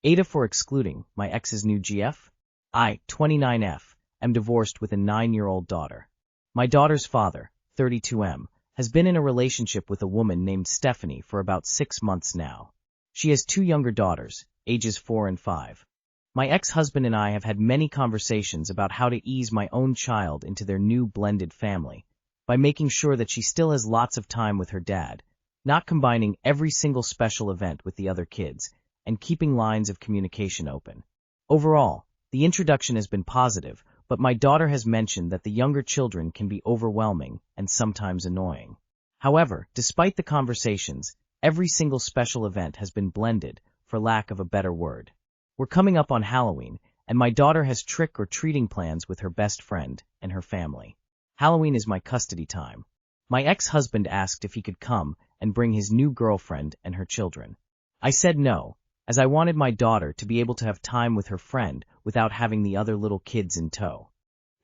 AITAH for excluding my ex's new GF. I, 29F, am divorced with a 9-year-old daughter. My daughter's father, 32M, has been in a relationship with a woman named Stephanie for about 6 months now. She has 2 younger daughters, ages 4 and 5. My ex-husband and I have had many conversations about how to ease my own child into their new blended family, by making sure that she still has lots of time with her dad, not combining every single special event with the other kids, and keeping lines of communication open. Overall, the introduction has been positive, but my daughter has mentioned that the younger children can be overwhelming and sometimes annoying. However, despite the conversations, every single special event has been blended, for lack of a better word. We're coming up on Halloween, and my daughter has trick-or-treating plans with her best friend and her family. Halloween is my custody time. My ex-husband asked if he could come and bring his new girlfriend and her children. I said no, as I wanted my daughter to be able to have time with her friend without having the other little kids in tow.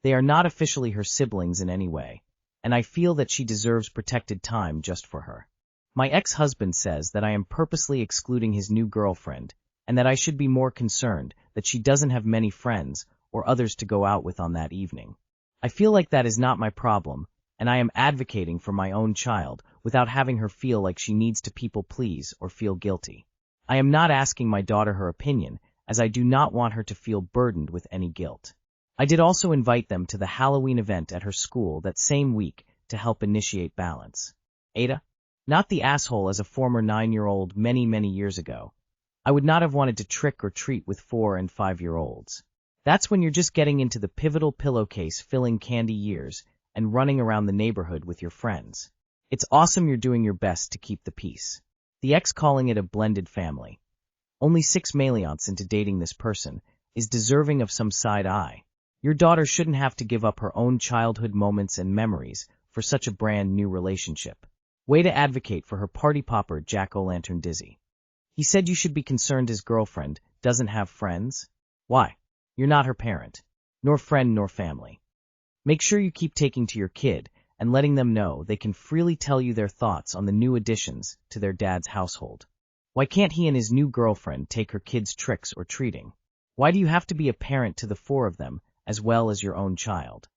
They are not officially her siblings in any way, and I feel that she deserves protected time just for her. My ex-husband says that I am purposely excluding his new girlfriend, and that I should be more concerned that she doesn't have many friends or others to go out with on that evening. I feel like that is not my problem, and I am advocating for my own child without having her feel like she needs to people please or feel guilty. I am not asking my daughter her opinion, as I do not want her to feel burdened with any guilt. I did also invite them to the Halloween event at her school that same week to help initiate balance. AITAH? Not the asshole as a former 9-year-old many years ago. I would not have wanted to trick or treat with 4 and 5-year-olds. That's when you're just getting into the pivotal pillowcase filling candy years and running around the neighborhood with your friends. It's awesome you're doing your best to keep the peace. The ex calling it a blended family. Only 6 maleants into dating this person is deserving of some side eye. Your daughter shouldn't have to give up her own childhood moments and memories for such a brand new relationship. Way to advocate for her party popper Jack-o'-lantern Dizzy. He said you should be concerned his girlfriend doesn't have friends? Why? You're not her parent, nor friend nor family. Make sure you keep taking to your kid and letting them know they can freely tell you their thoughts on the new additions to their dad's household. Why can't he and his new girlfriend take her kids tricks or treating? Why do you have to be a parent to the 4 of them as well as your own child?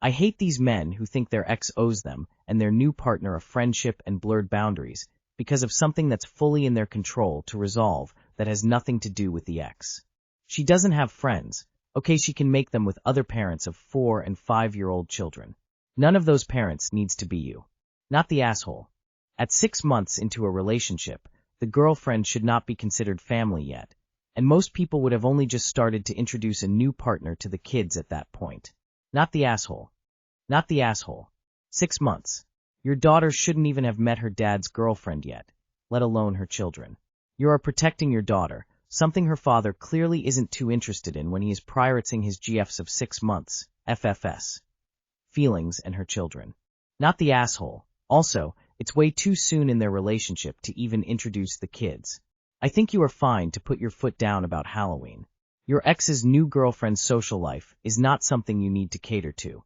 I hate these men who think their ex owes them and their new partner a friendship and blurred boundaries because of something that's fully in their control to resolve that has nothing to do with the ex. She doesn't have friends. Okay, she can make them with other parents of 4 and 5-year-old children. None of those parents needs to be you. Not the asshole. At 6 months into a relationship, the girlfriend should not be considered family yet, and most people would have only just started to introduce a new partner to the kids at that point. Not the asshole. Not the asshole. 6 months. Your daughter shouldn't even have met her dad's girlfriend yet, let alone her children. You are protecting your daughter, something her father clearly isn't too interested in when he is prioritizing his GFs of 6 months, FFS. Feelings and her children. Not the asshole. Also, it's way too soon in their relationship to even introduce the kids. I think you are fine to put your foot down about Halloween. Your ex's new girlfriend's social life is not something you need to cater to.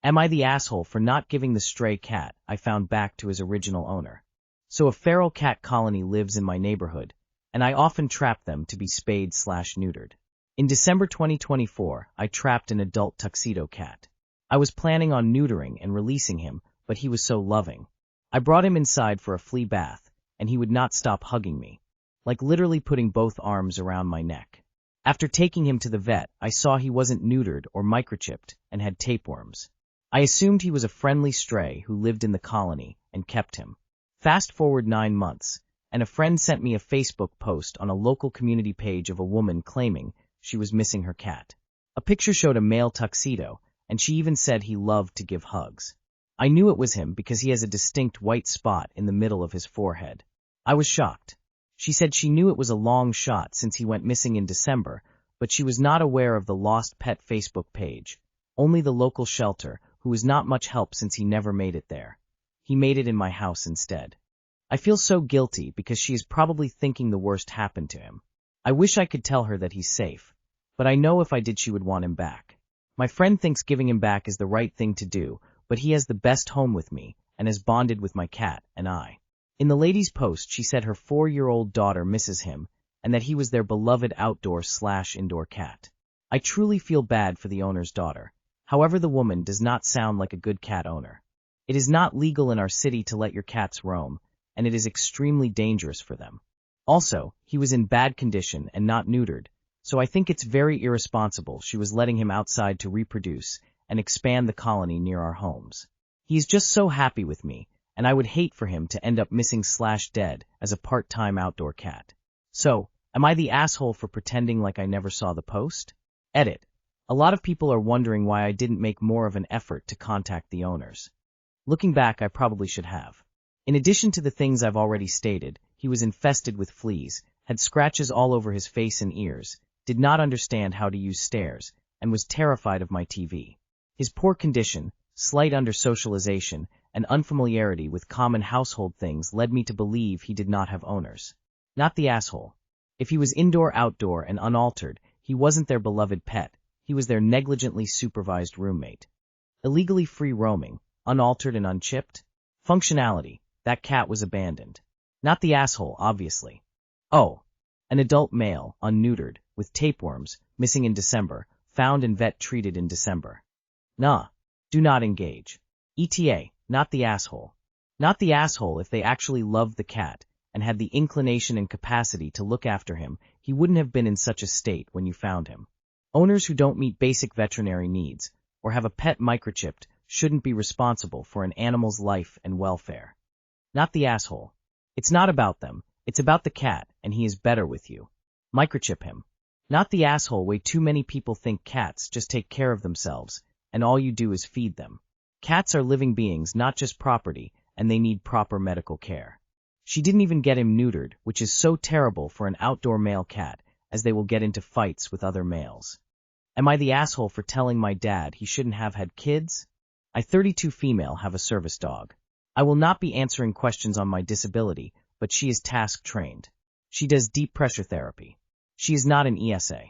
Am I the asshole for not giving the stray cat I found back to his original owner? So a feral cat colony lives in my neighborhood, and I often trap them to be spayed/neutered. In December 2024, I trapped an adult tuxedo cat. I was planning on neutering and releasing him, but he was so loving. I brought him inside for a flea bath, and he would not stop hugging me, like literally putting both arms around my neck. After taking him to the vet, I saw he wasn't neutered or microchipped and had tapeworms. I assumed he was a friendly stray who lived in the colony and kept him. Fast forward 9 months, and a friend sent me a Facebook post on a local community page of a woman claiming she was missing her cat. A picture showed a male tuxedo, and she even said he loved to give hugs. I knew it was him because he has a distinct white spot in the middle of his forehead. I was shocked. She said she knew it was a long shot since he went missing in December, but she was not aware of the Lost Pet Facebook page, only the local shelter, who was not much help since he never made it there. He made it in my house instead. I feel so guilty because she is probably thinking the worst happened to him. I wish I could tell her that he's safe, but I know if I did she would want him back. My friend thinks giving him back is the right thing to do, but he has the best home with me and has bonded with my cat and I. In the lady's post, she said her 4-year-old daughter misses him and that he was their beloved outdoor/indoor cat. I truly feel bad for the owner's daughter. However, the woman does not sound like a good cat owner. It is not legal in our city to let your cats roam, and it is extremely dangerous for them. Also, he was in bad condition and not neutered, so I think it's very irresponsible she was letting him outside to reproduce and expand the colony near our homes. He is just so happy with me, and I would hate for him to end up missing/dead as a part-time outdoor cat. So, am I the asshole for pretending like I never saw the post? Edit. A lot of people are wondering why I didn't make more of an effort to contact the owners. Looking back, I probably should have. In addition to the things I've already stated, he was infested with fleas, had scratches all over his face and ears, did not understand how to use stairs, and was terrified of my TV. His poor condition, slight under-socialization, and unfamiliarity with common household things led me to believe he did not have owners. Not the asshole. If he was indoor, outdoor, and unaltered, he wasn't their beloved pet, he was their negligently supervised roommate. Illegally free roaming, unaltered and unchipped? Functionality, that cat was abandoned. Not the asshole, obviously. Oh, an adult male, unneutered, with tapeworms, missing in December, found and vet treated in December. Nah, do not engage. ETA, not the asshole. Not the asshole. If they actually loved the cat and had the inclination and capacity to look after him, he wouldn't have been in such a state when you found him. Owners who don't meet basic veterinary needs or have a pet microchipped shouldn't be responsible for an animal's life and welfare. Not the asshole. It's not about them, it's about the cat, and he is better with you. Microchip him. Not the asshole. Way too many people think cats just take care of themselves, and all you do is feed them. Cats are living beings, not just property, and they need proper medical care. She didn't even get him neutered, which is so terrible for an outdoor male cat, as they will get into fights with other males. Am I the asshole for telling my dad he shouldn't have had kids? I, 32 female, have a service dog. I will not be answering questions on my disability, but she is task trained. She does deep pressure therapy. She is not an ESA.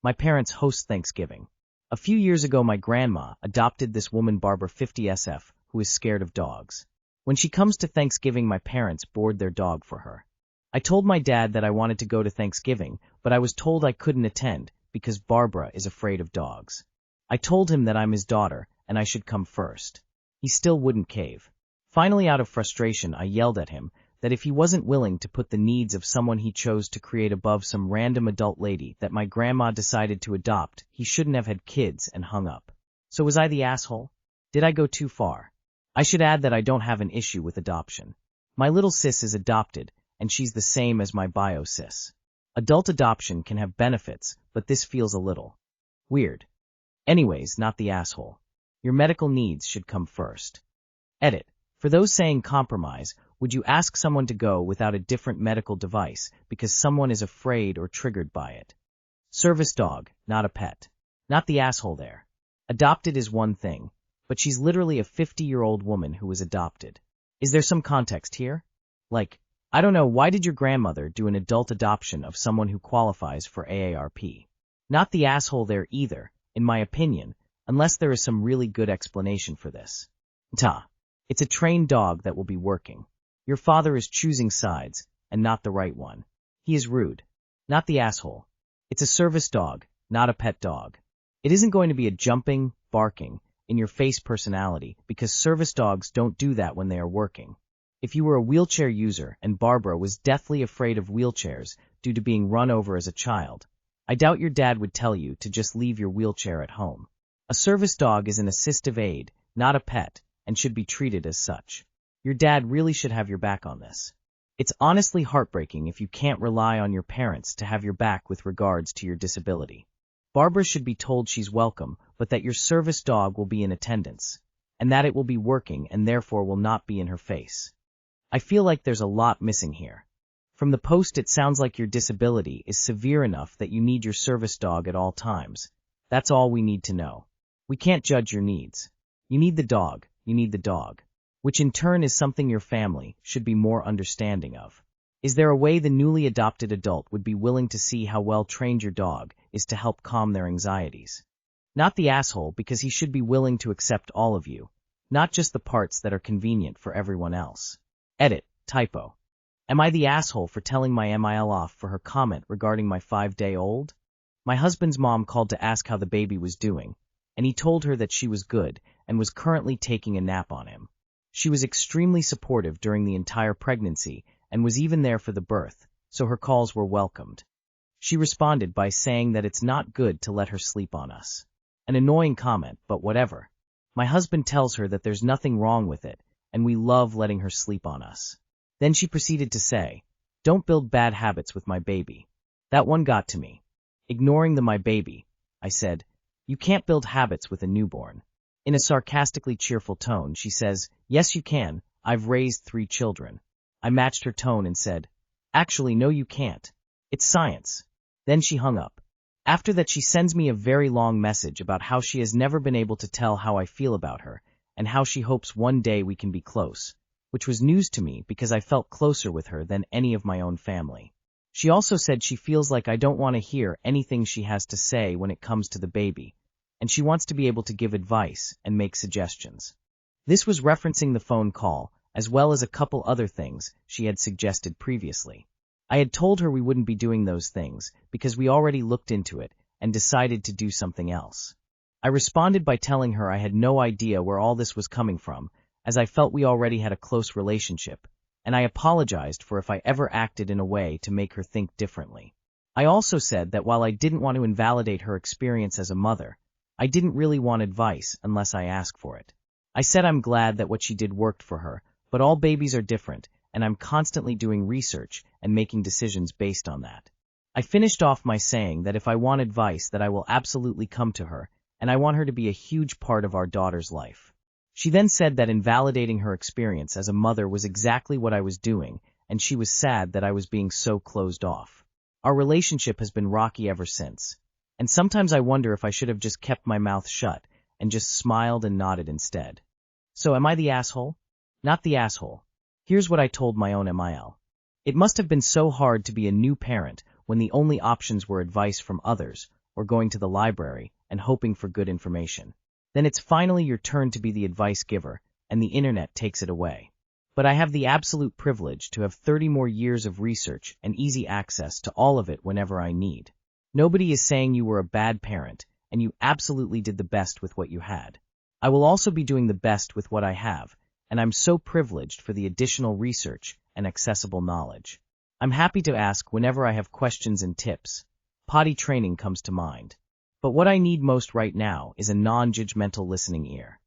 My parents host Thanksgiving. A few years ago, my grandma adopted this woman, Barbara, 50 SF, who is scared of dogs. When she comes to Thanksgiving, my parents board their dog for her. I told my dad that I wanted to go to Thanksgiving, but I was told I couldn't attend because Barbara is afraid of dogs. I told him that I'm his daughter and I should come first. He still wouldn't cave. Finally, out of frustration, I yelled at him that if he wasn't willing to put the needs of someone he chose to create above some random adult lady that my grandma decided to adopt, he shouldn't have had kids, and hung up. So was I the asshole? Did I go too far? I should add that I don't have an issue with adoption. My little sis is adopted, and she's the same as my bio sis. Adult adoption can have benefits, but this feels a little weird. Anyways, not the asshole. Your medical needs should come first. Edit. For those saying compromise, would you ask someone to go without a different medical device because someone is afraid or triggered by it? Service dog, not a pet. Not the asshole there. Adopted is one thing, but she's literally a 50-year-old woman who was adopted. Is there some context here? Like, I don't know, why did your grandmother do an adult adoption of someone who qualifies for AARP? Not the asshole there either, in my opinion, unless there is some really good explanation for this. AITAH. It's a trained dog that will be working. Your father is choosing sides, and not the right one. He is rude. Not the asshole. It's a service dog, not a pet dog. It isn't going to be a jumping, barking, in-your-face personality, because service dogs don't do that when they are working. If you were a wheelchair user and Barbara was deathly afraid of wheelchairs due to being run over as a child, I doubt your dad would tell you to just leave your wheelchair at home. A service dog is an assistive aid, not a pet, and should be treated as such. Your dad really should have your back on this. It's honestly heartbreaking if you can't rely on your parents to have your back with regards to your disability. Barbara should be told she's welcome, but that your service dog will be in attendance, and that it will be working and therefore will not be in her face. I feel like there's a lot missing here. From the post, it sounds like your disability is severe enough that you need your service dog at all times. That's all we need to know. We can't judge your needs. You need the dog. You need the dog, which in turn is something your family should be more understanding of. Is there a way the newly adopted adult would be willing to see how well trained your dog is to help calm their anxieties? Not the asshole, because he should be willing to accept all of you, not just the parts that are convenient for everyone else. Edit. Typo. Am I the asshole for telling my MIL off for her comment regarding my 5-day-old? My husband's mom called to ask how the baby was doing, and he told her that she was good and was currently taking a nap on him. She was extremely supportive during the entire pregnancy and was even there for the birth, so her calls were welcomed. She responded by saying that it's not good to let her sleep on us. An annoying comment, but whatever. My husband tells her that there's nothing wrong with it, and we love letting her sleep on us. Then she proceeded to say, "Don't build bad habits with my baby." That one got to me. Ignoring the "my baby," I said, "You can't build habits with a newborn." In a sarcastically cheerful tone, she says, "Yes, you can. I've raised 3 children." I matched her tone and said, "Actually, no, you can't. It's science." Then she hung up. After that, she sends me a very long message about how she has never been able to tell how I feel about her and how she hopes one day we can be close, which was news to me because I felt closer with her than any of my own family. She also said she feels like I don't want to hear anything she has to say when it comes to the baby, and she wants to be able to give advice and make suggestions. This was referencing the phone call, as well as a couple other things she had suggested previously. I had told her we wouldn't be doing those things because we already looked into it and decided to do something else. I responded by telling her I had no idea where all this was coming from, as I felt we already had a close relationship, and I apologized for if I ever acted in a way to make her think differently. I also said that while I didn't want to invalidate her experience as a mother, I didn't really want advice unless I asked for it. I said I'm glad that what she did worked for her, but all babies are different, and I'm constantly doing research and making decisions based on that. I finished off my saying that if I want advice that I will absolutely come to her, and I want her to be a huge part of our daughter's life. She then said that invalidating her experience as a mother was exactly what I was doing, and she was sad that I was being so closed off. Our relationship has been rocky ever since, and sometimes I wonder if I should have just kept my mouth shut and just smiled and nodded instead. So am I the asshole? Not the asshole. Here's what I told my own MIL. It must have been so hard to be a new parent when the only options were advice from others or going to the library and hoping for good information. Then it's finally your turn to be the advice giver, and the internet takes it away. But I have the absolute privilege to have 30 more years of research and easy access to all of it whenever I need. Nobody is saying you were a bad parent, and you absolutely did the best with what you had. I will also be doing the best with what I have, and I'm so privileged for the additional research and accessible knowledge. I'm happy to ask whenever I have questions and tips. Potty training comes to mind. But what I need most right now is a non-judgmental listening ear.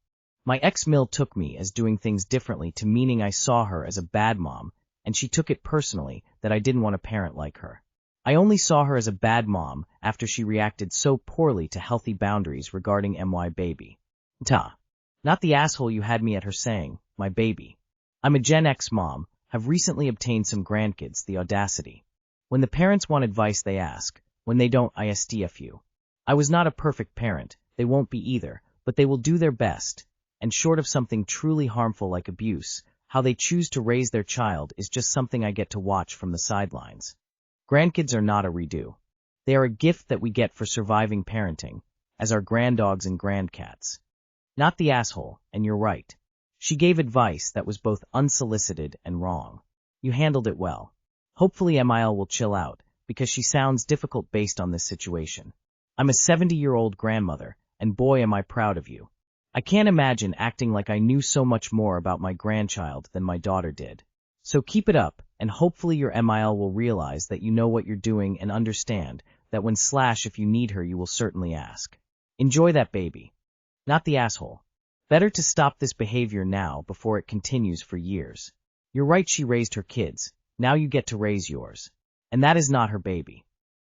My ex-Mill took me as doing things differently to meaning I saw her as a bad mom, and she took it personally that I didn't want a parent like her. I only saw her as a bad mom after she reacted so poorly to healthy boundaries regarding my baby. AITAH. Not the asshole you had me at her saying, "my baby." I'm a Gen X mom, have recently obtained some grandkids, the audacity. When the parents want advice they ask, when they don't ISTFU. I was not a perfect parent, they won't be either, but they will do their best, and short of something truly harmful like abuse, how they choose to raise their child is just something I get to watch from the sidelines. Grandkids are not a redo. They are a gift that we get for surviving parenting, as are granddogs and grandcats. Not the asshole, and you're right. She gave advice that was both unsolicited and wrong. You handled it well. Hopefully MIL will chill out, because she sounds difficult based on this situation. I'm a 70-year-old grandmother, and boy am I proud of you. I can't imagine acting like I knew so much more about my grandchild than my daughter did. So keep it up, and hopefully your MIL will realize that you know what you're doing and understand that when if you need her you will certainly ask. Enjoy that baby. Not the asshole. Better to stop this behavior now before it continues for years. You're right, she raised her kids, now you get to raise yours. And that is not her baby.